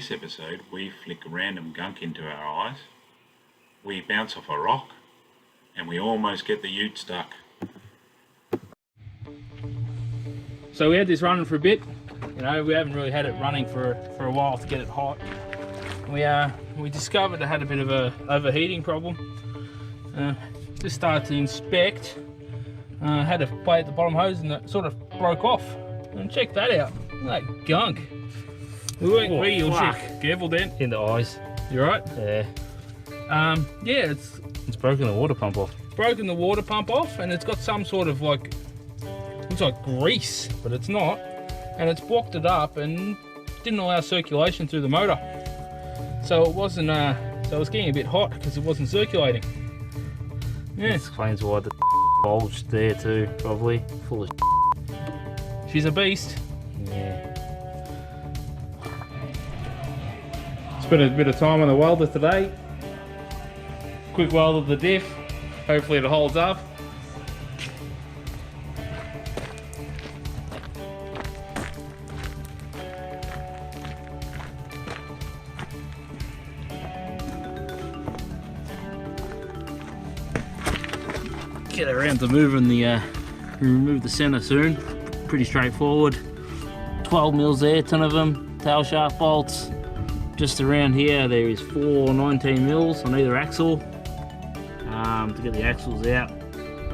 this episode, we flick random gunk into our eyes, we bounce off a rock, and we almost get the ute stuck. So we had this running for a bit. You know, we haven't really had it running for a while to get it hot. We discovered it had a bit of a overheating problem. Just started to inspect. Had a plate at the bottom hose and it sort of broke off. And check that out. Look at that gunk. Real shit. Careful, Dan. In the eyes. You right? Yeah. Yeah, It's broken the water pump off. broken the water pump off, and it's got some sort of like, looks like grease, but it's not. And it's blocked it up and didn't allow circulation through the motor. So it wasn't, so it was getting a bit hot because it wasn't circulating. Yeah. That explains why the bulged there too, probably. Full of She's a beast. Yeah. Spent a bit of time on the welder today. Quick weld of the diff. Hopefully it holds up. Get around to moving the remove the center soon. Pretty straightforward. 12 mils there, 10 of them, tail shaft bolts. Just around here there is 4 19 mils on either axle. To get the axles out,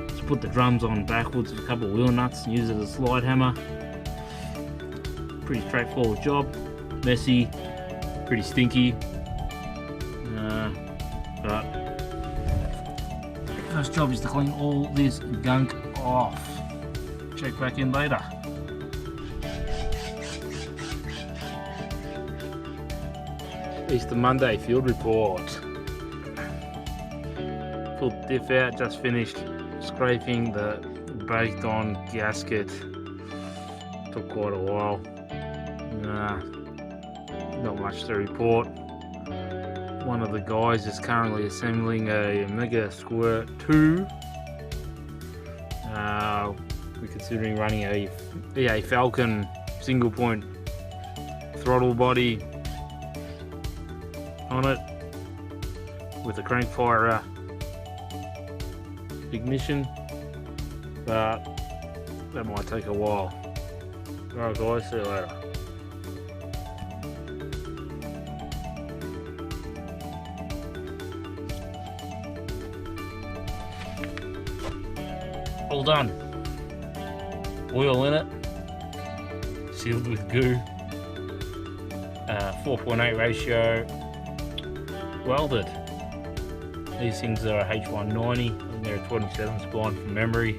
just put the drums on backwards with a couple of wheel nuts and use it as a slide hammer. Pretty straightforward job. Messy, pretty stinky, but first job is to clean all this gunk off. Check back in later. Easter Monday field report. Pulled the diff out, just finished scraping the baked on gasket. Took quite a while. Not much to report. One of the guys is currently assembling a Mega Squirt 2. We're considering running a Falcon single point throttle body on it with a crank firer ignition, but that might take a while. Alright guys, see you later. All done. Oil in it, sealed with goo, 4.8 ratio, welded. These things are a H190, and they're a 27 spline from memory.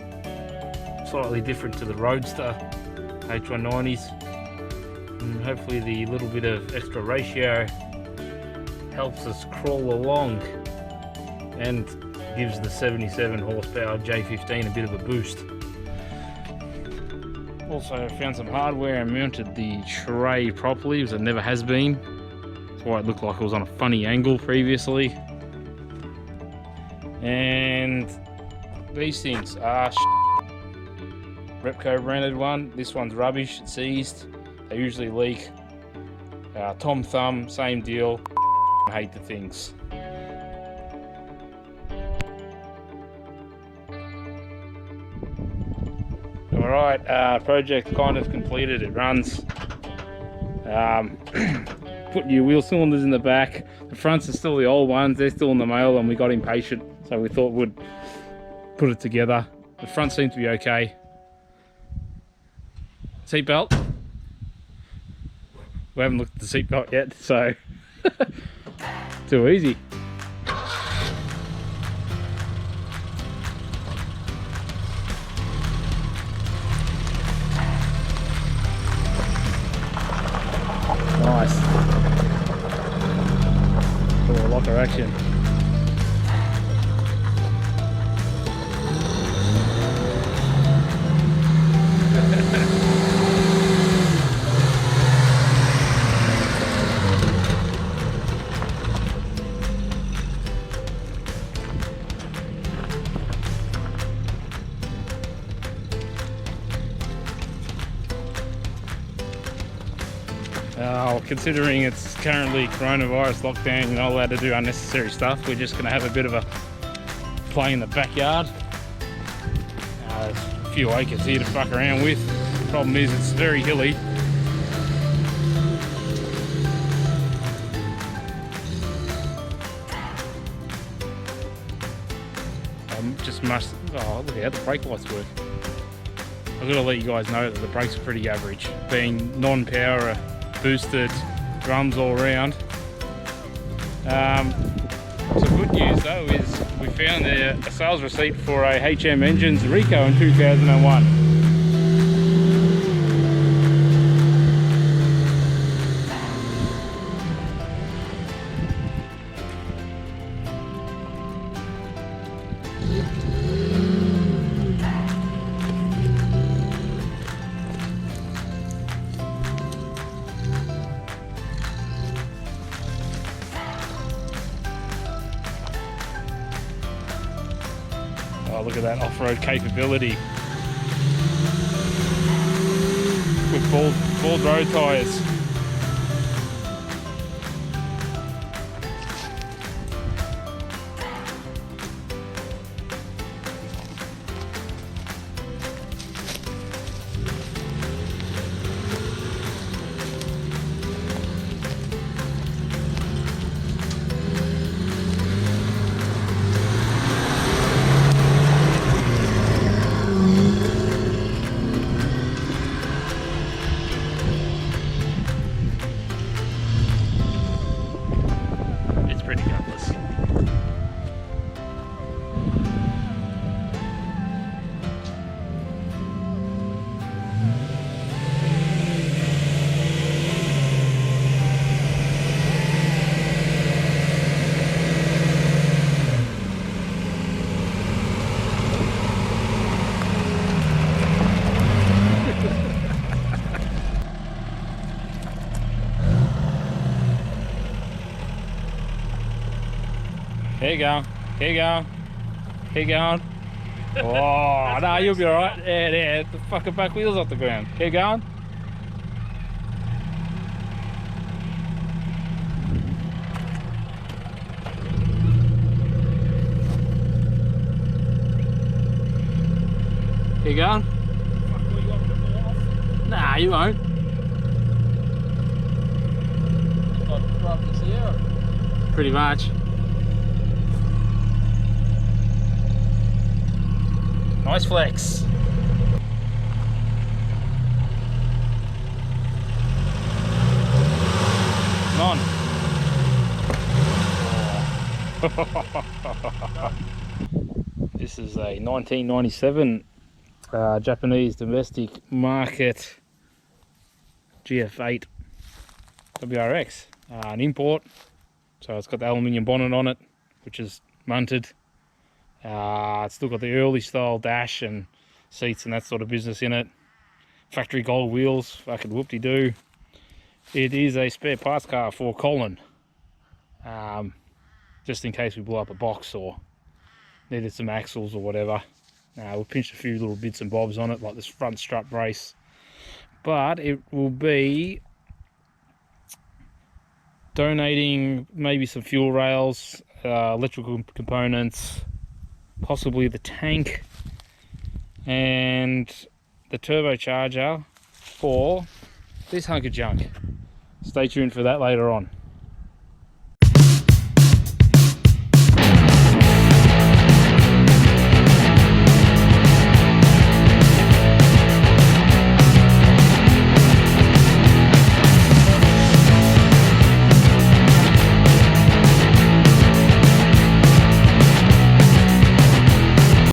Slightly different to the Roadster H190s. And hopefully the little bit of extra ratio helps us crawl along and gives the 77 horsepower J15 a bit of a boost. Also found some hardware and mounted the tray properly, because it never has been. That's why it looked like it was on a funny angle previously. And these things are Repco branded one. This one's rubbish, it's seized. They usually leak. Tom Thumb, same deal. I hate the things. Alright, project kind of completed. It runs. Put new wheel cylinders in the back. The fronts are still the old ones, they're still in the mail, and we got impatient, so we thought we'd put it together. The front seems to be okay. Seatbelt. We haven't looked at the seatbelt yet, so too easy. Nice. Oh, locker action. Considering it's currently coronavirus lockdown, you're not allowed to do unnecessary stuff. We're just going to have a bit of a play in the backyard. There's a few acres here to fuck around with. Problem is it's very hilly. Oh, look how the brake lights work. I've got to let you guys know that the brakes are pretty average. Being non-power boosted drums all around. Some good news though is we found a sales receipt for a HM Engines Rico in 2001. Oh, look at that off-road capability with bald road tyres. Keep going, keep going, keep going. Oh, no, you'll be alright. Yeah, the fucking back wheels off the ground. Keep going. Keep going. Nah, you won't. Pretty much. Nice flex. Come on. This is a 1997 Japanese domestic market GF8 WRX, an import. So it's got the aluminium bonnet on it, which is munted. It's still got the early style dash and seats and that sort of business in it. Factory gold wheels, fucking whoop-de-doo. It is a spare parts car for Colin. Just in case we blew up a box or needed some axles or whatever. We pinched a few little bits and bobs on it, like this front strut brace. But it will be donating maybe some fuel rails, electrical components, possibly the tank and the turbocharger for this hunk of junk. Stay tuned for that later on.